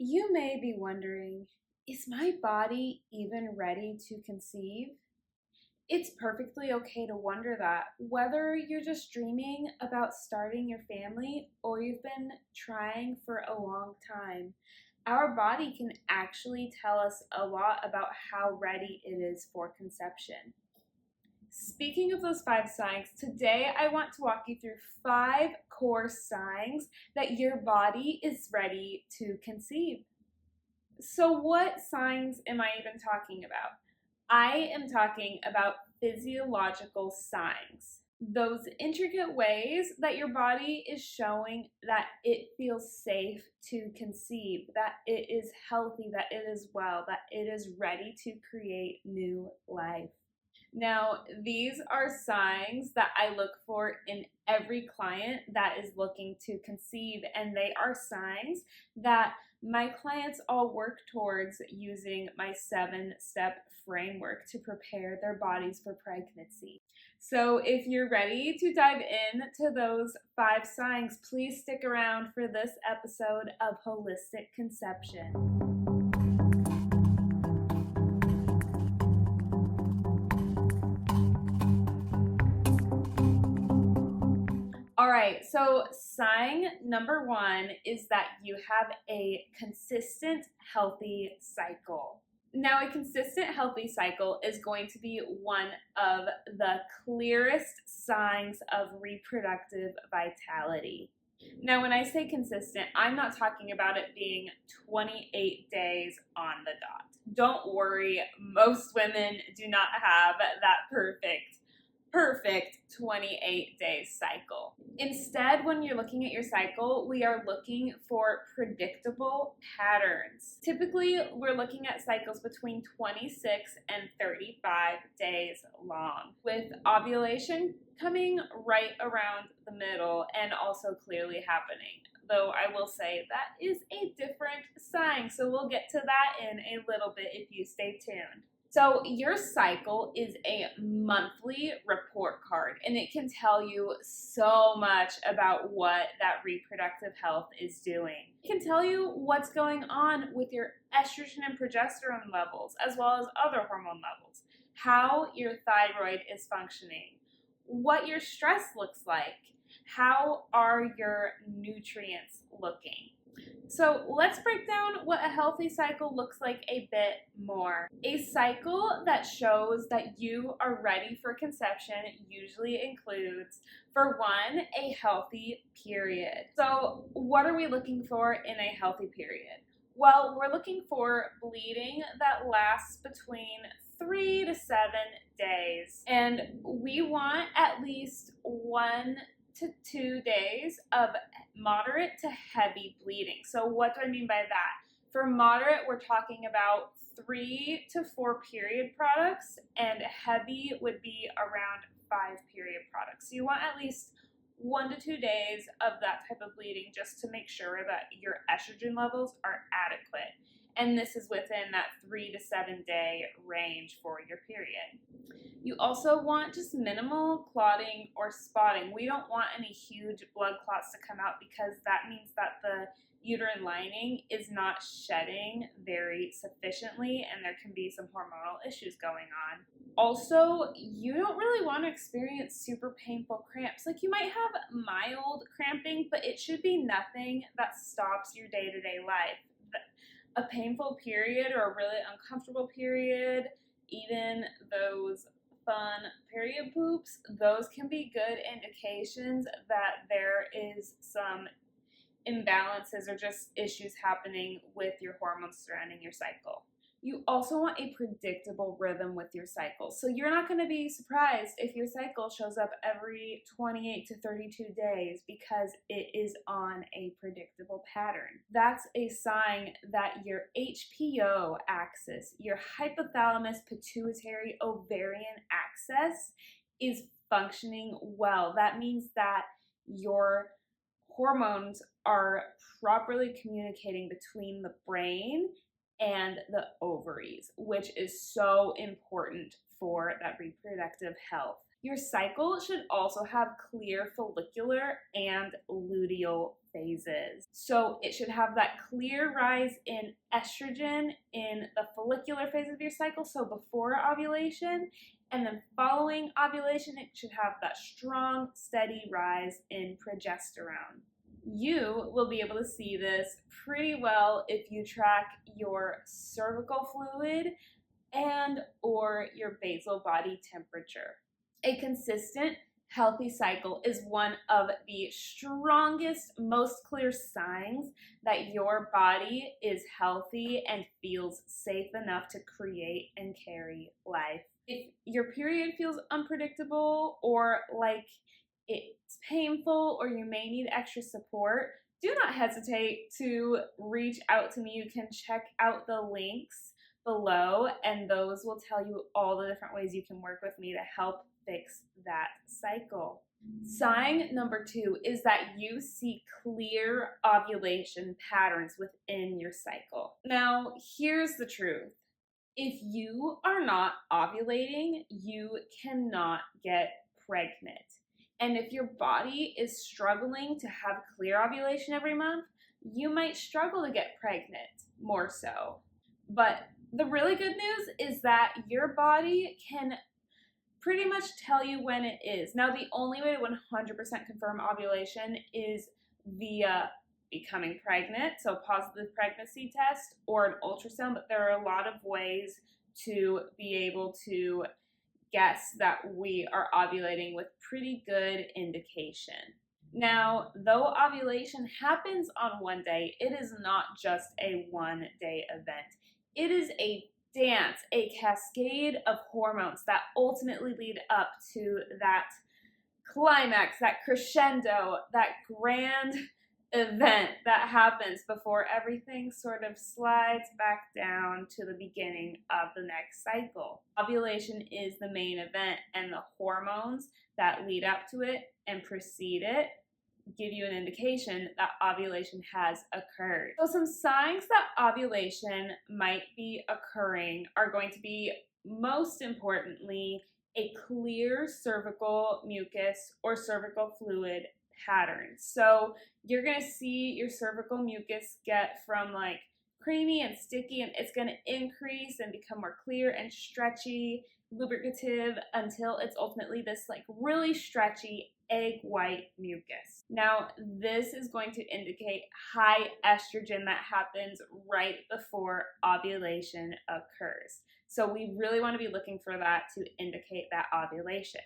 You may be wondering, is my body even ready to conceive? It's perfectly okay to wonder that, whether you're just dreaming about starting your family or you've been trying for a long time. Our body can actually tell us a lot about how ready it is for conception. Speaking of those 5 signs, today I want to walk you through 5 core signs that your body is ready to conceive. So, what signs am I even talking about? I am talking about physiological signs. Those intricate ways that your body is showing that it feels safe to conceive, that it is healthy, that it is well, that it is ready to create new life. Now, these are signs that I look for in every client that is looking to conceive, and they are signs that my clients all work towards using my 7-step framework to prepare their bodies for pregnancy. So, if you're ready to dive into those 5 signs, please stick around for this episode of Holistic Conception. All right, so sign number 1 is that you have a consistent, healthy cycle. Now, a consistent, healthy cycle is going to be one of the clearest signs of reproductive vitality. Now, when I say consistent, I'm not talking about it being 28 days on the dot. Don't worry, most women do not have that perfect 28-day cycle. Instead, when you're looking at your cycle, we are looking for predictable patterns. Typically, we're looking at cycles between 26 and 35 days long, with ovulation coming right around the middle and also clearly happening. Though I will say that is a different sign, so we'll get to that in a little bit if you stay tuned. So your cycle is a monthly report card, and it can tell you so much about what that reproductive health is doing. It can tell you what's going on with your estrogen and progesterone levels, as well as other hormone levels, how your thyroid is functioning, what your stress looks like, how are your nutrients looking. So let's break down what a healthy cycle looks like a bit more. A cycle that shows that you are ready for conception usually includes, for one, a healthy period. So what are we looking for in a healthy period? Well, we're looking for bleeding that lasts between 3 to 7 days. And we want at least 1 to 2 days of moderate to heavy bleeding. So what do I mean by that? For moderate, we're talking about 3 to 4 period products, and heavy would be around 5 period products. So you want at least 1 to 2 days of that type of bleeding just to make sure that your estrogen levels are adequate. And this is within that 3 to 7 day range for your period. You also want just minimal clotting or spotting. We don't want any huge blood clots to come out because that means that the uterine lining is not shedding very sufficiently and there can be some hormonal issues going on. Also, you don't really want to experience super painful cramps. Like, you might have mild cramping, but it should be nothing that stops your day-to-day life. A painful period or a really uncomfortable period, even those fun period poops, those can be good indications that there is some imbalances or just issues happening with your hormones surrounding your cycle. You also want a predictable rhythm with your cycle. So you're not going to be surprised if your cycle shows up every 28 to 32 days because it is on a predictable pattern. That's a sign that your HPO axis, your hypothalamus pituitary ovarian axis, is functioning well. That means that your hormones are properly communicating between the brain and the ovaries, which is so important for that reproductive health. Your cycle should also have clear follicular and luteal phases. So it should have that clear rise in estrogen in the follicular phase of your cycle, so before ovulation, and then following ovulation, it should have that strong, steady rise in progesterone. You will be able to see this pretty well if you track your cervical fluid and or your basal body temperature. A consistent, healthy cycle is one of the strongest, most clear signs that your body is healthy and feels safe enough to create and carry life. If your period feels unpredictable or like it's painful or you may need extra support, do not hesitate to reach out to me. You can check out the links below, and those will tell you all the different ways you can work with me to help fix that cycle. Sign number 2 is that you see clear ovulation patterns within your cycle. Now, here's the truth. If you are not ovulating, you cannot get pregnant. And if your body is struggling to have clear ovulation every month, you might struggle to get pregnant more so. But the really good news is that your body can pretty much tell you when it is. Now, the only way to 100% confirm ovulation is via becoming pregnant, so positive pregnancy test or an ultrasound, but there are a lot of ways to be able to guess that we are ovulating with pretty good indication. Now, though ovulation happens on one day, it is not just a one-day event. It is a dance, a cascade of hormones that ultimately lead up to that climax, that crescendo, that grand event that happens before everything sort of slides back down to the beginning of the next cycle. Ovulation is the main event, and the hormones that lead up to it and precede it give you an indication that ovulation has occurred. So some signs that ovulation might be occurring are going to be, most importantly, a clear cervical mucus or cervical fluid pattern. So you're going to see your cervical mucus get from like creamy and sticky, and it's going to increase and become more clear and stretchy, lubricative, until it's ultimately this like really stretchy egg white mucus. Now, this is going to indicate high estrogen that happens right before ovulation occurs. So we really want to be looking for that to indicate that ovulation.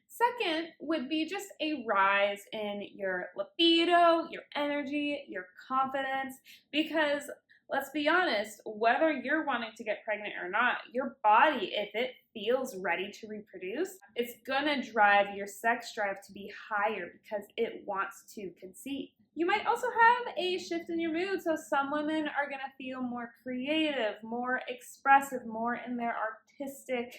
Second would be just a rise in your libido, your energy, your confidence, because let's be honest, whether you're wanting to get pregnant or not, your body, if it feels ready to reproduce, it's gonna drive your sex drive to be higher because it wants to conceive. You might also have a shift in your mood, so some women are gonna feel more creative, more expressive, more in their artistic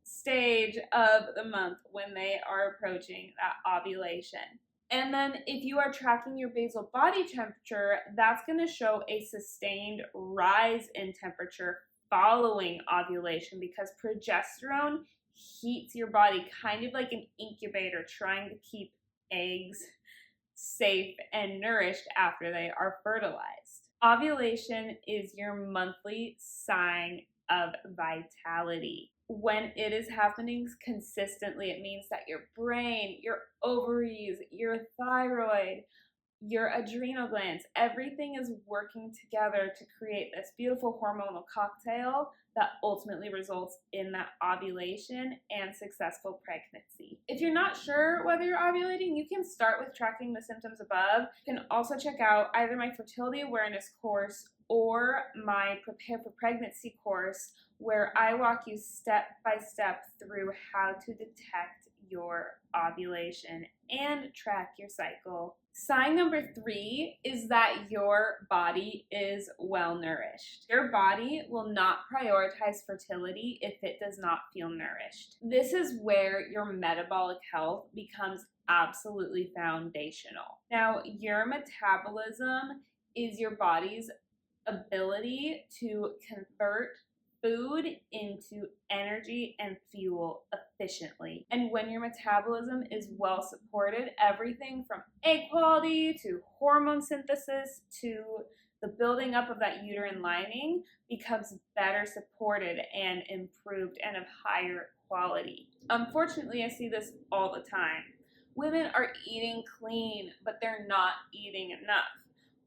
stage of the month when they are approaching that ovulation. And then if you are tracking your basal body temperature, that's going to show a sustained rise in temperature following ovulation, because progesterone heats your body kind of like an incubator, trying to keep eggs safe and nourished after they are fertilized. Ovulation is your monthly sign of vitality. When it is happening consistently, it means that your brain, your ovaries, your thyroid, your adrenal glands, everything is working together to create this beautiful hormonal cocktail that ultimately results in that ovulation and successful pregnancy. If you're not sure whether you're ovulating, you can start with tracking the symptoms above. You can also check out either my fertility awareness course or my Prepare for Pregnancy course, where I walk you step by step through how to detect your ovulation and track your cycle. Sign number 3 is that your body is well nourished. Your body will not prioritize fertility if it does not feel nourished. This is where your metabolic health becomes absolutely foundational. Now, your metabolism is your body's ability to convert food into energy and fuel efficiently. And when your metabolism is well supported, everything from egg quality to hormone synthesis to the building up of that uterine lining becomes better supported and improved and of higher quality. Unfortunately, I see this all the time. Women are eating clean, but they're not eating enough,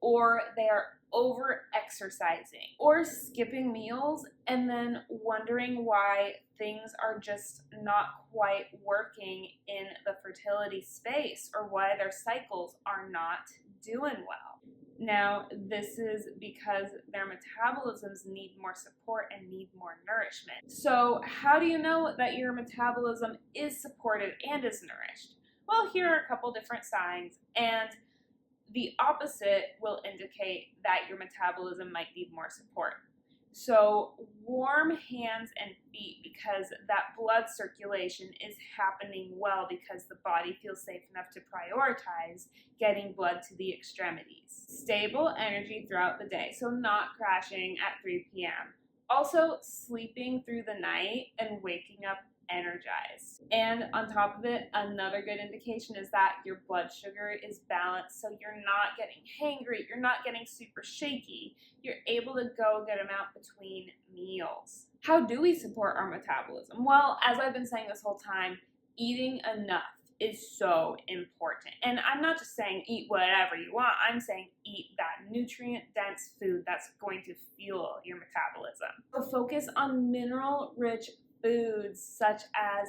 or they are over exercising or skipping meals and then wondering why things are just not quite working in the fertility space or why their cycles are not doing well. Now, this is because their metabolisms need more support and need more nourishment. So, how do you know that your metabolism is supported and is nourished? Well, here are a couple different signs, and the opposite will indicate that your metabolism might need more support. So warm hands and feet, because that blood circulation is happening well because the body feels safe enough to prioritize getting blood to the extremities. Stable energy throughout the day, so not crashing at 3 p.m. Also sleeping through the night and waking up energized. And on top of it, another good indication is that your blood sugar is balanced, so you're not getting hangry, you're not getting super shaky, you're able to go a good amount between meals. How do we support our metabolism? Well, as I've been saying this whole time, eating enough is so important. And I'm not just saying eat whatever you want, I'm saying eat that nutrient-dense food that's going to fuel your metabolism. So focus on mineral-rich foods such as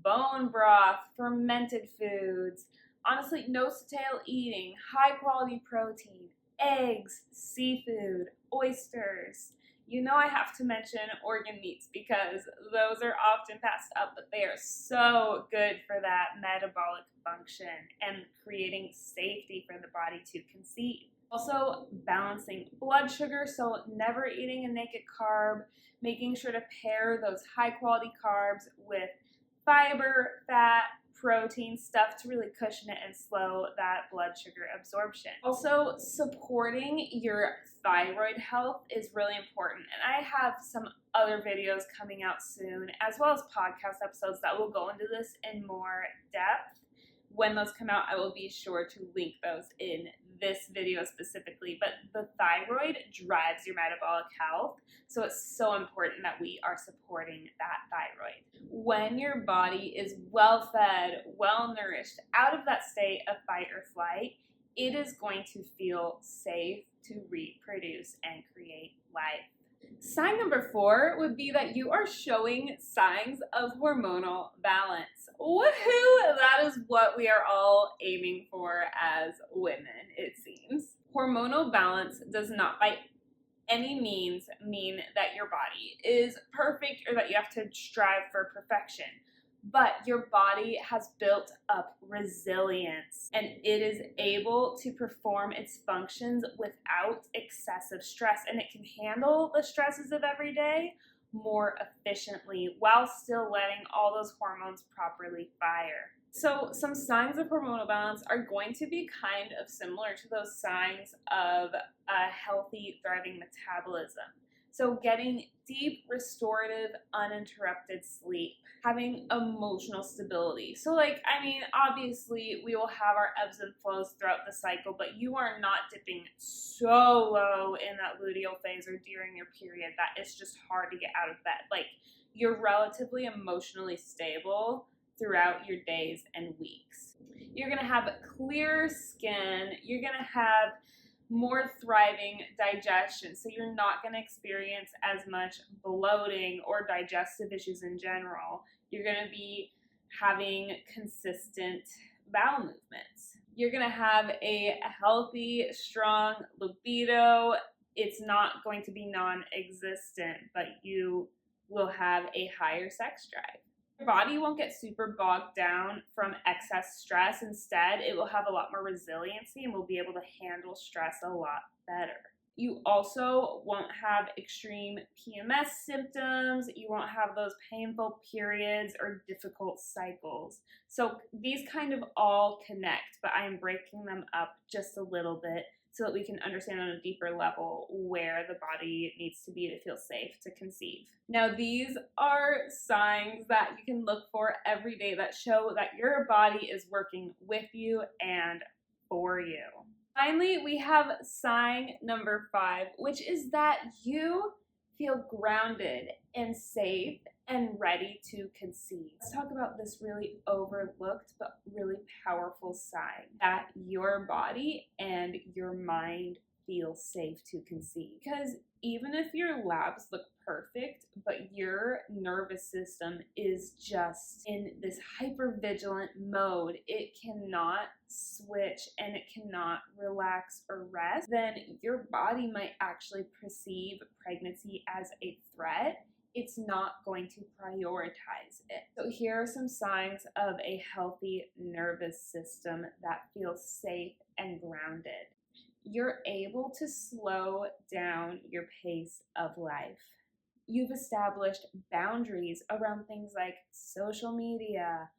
bone broth, fermented foods, honestly, nose-to-tail eating, high-quality protein, eggs, seafood, oysters. You know I have to mention organ meats because those are often passed up, but they are so good for that metabolic function and creating safety for the body to conceive. Also, balancing blood sugar, so never eating a naked carb, making sure to pair those high-quality carbs with fiber, fat, protein, stuff to really cushion it and slow that blood sugar absorption. Also, supporting your thyroid health is really important, and I have some other videos coming out soon, as well as podcast episodes that will go into this in more depth. When those come out, I will be sure to link those in this video specifically, but the thyroid drives your metabolic health, so it's so important that we are supporting that thyroid. When your body is well fed, well nourished, out of that state of fight or flight, it is going to feel safe to reproduce and create life. Sign number 4 would be that you are showing signs of hormonal balance. Woohoo! That is what we are all aiming for as women, it seems. Hormonal balance does not by any means mean that your body is perfect or that you have to strive for perfection. But your body has built up resilience and it is able to perform its functions without excessive stress, and it can handle the stresses of every day more efficiently while still letting all those hormones properly fire. So some signs of hormonal balance are going to be kind of similar to those signs of a healthy, thriving metabolism. So getting deep, restorative, uninterrupted sleep, having emotional stability. So obviously we will have our ebbs and flows throughout the cycle, but you are not dipping so low in that luteal phase or during your period that it's just hard to get out of bed. You're relatively emotionally stable throughout your days and weeks. You're gonna have clearer skin, you're gonna have more thriving digestion, so you're not going to experience as much bloating or digestive issues in general. You're going to be having consistent bowel movements. You're going to have a healthy, strong libido. It's not going to be non-existent, but you will have a higher sex drive. Your body won't get super bogged down from excess stress. Instead, it will have a lot more resiliency and will be able to handle stress a lot better. You also won't have extreme PMS symptoms. You won't have those painful periods or difficult cycles. So these kind of all connect, but I'm breaking them up just a little bit so that we can understand on a deeper level where the body needs to be to feel safe to conceive. Now, these are signs that you can look for every day that show that your body is working with you and for you. Finally, we have sign number 5, which is that you feel grounded and safe and ready to conceive. Let's talk about this really overlooked but really powerful sign that your body and your mind feel safe to conceive. Because even if your labs look perfect, but your nervous system is just in this hypervigilant mode, it cannot switch and it cannot relax or rest, then your body might actually perceive pregnancy as a threat. It's not going to prioritize it. So here are some signs of a healthy nervous system that feels safe and grounded. You're able to slow down your pace of life. You've established boundaries around things like social media,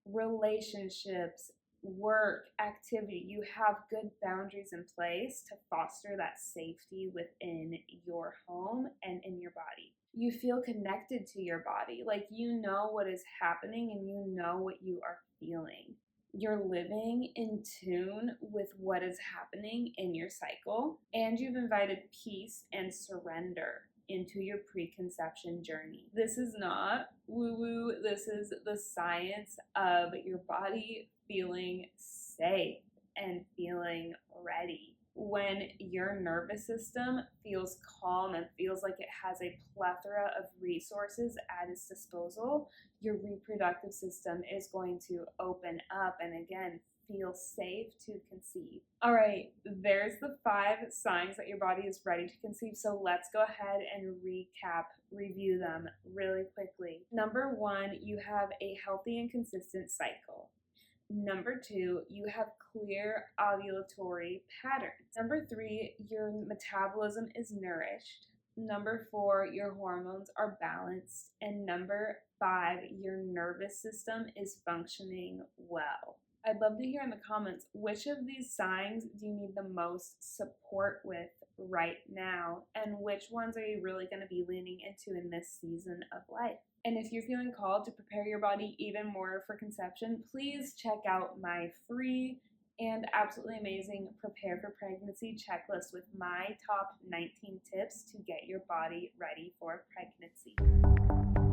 relationships, work, activity. You have good boundaries in place to foster that safety within your home and in your body. You feel connected to your body, like you know what is happening and you know what you are feeling. You're living in tune with what is happening in your cycle, and you've invited peace and surrender into your preconception journey. This is not woo-woo, this is the science of your body feeling safe and feeling ready. When your nervous system feels calm and feels like it has a plethora of resources at its disposal, your reproductive system is going to open up and again feel safe to conceive. All right, there's the 5 signs that your body is ready to conceive. So let's go ahead and review them really quickly. Number 1, you have a healthy and consistent cycle. Number 2, you have clear ovulatory patterns. Number 3, your metabolism is nourished. Number 4, your hormones are balanced. And number 5, your nervous system is functioning well. I'd love to hear in the comments, which of these signs do you need the most support with right now? And which ones are you really going to be leaning into in this season of life? And if you're feeling called to prepare your body even more for conception, please check out my free and absolutely amazing Prepare for Pregnancy checklist with my top 19 tips to get your body ready for pregnancy.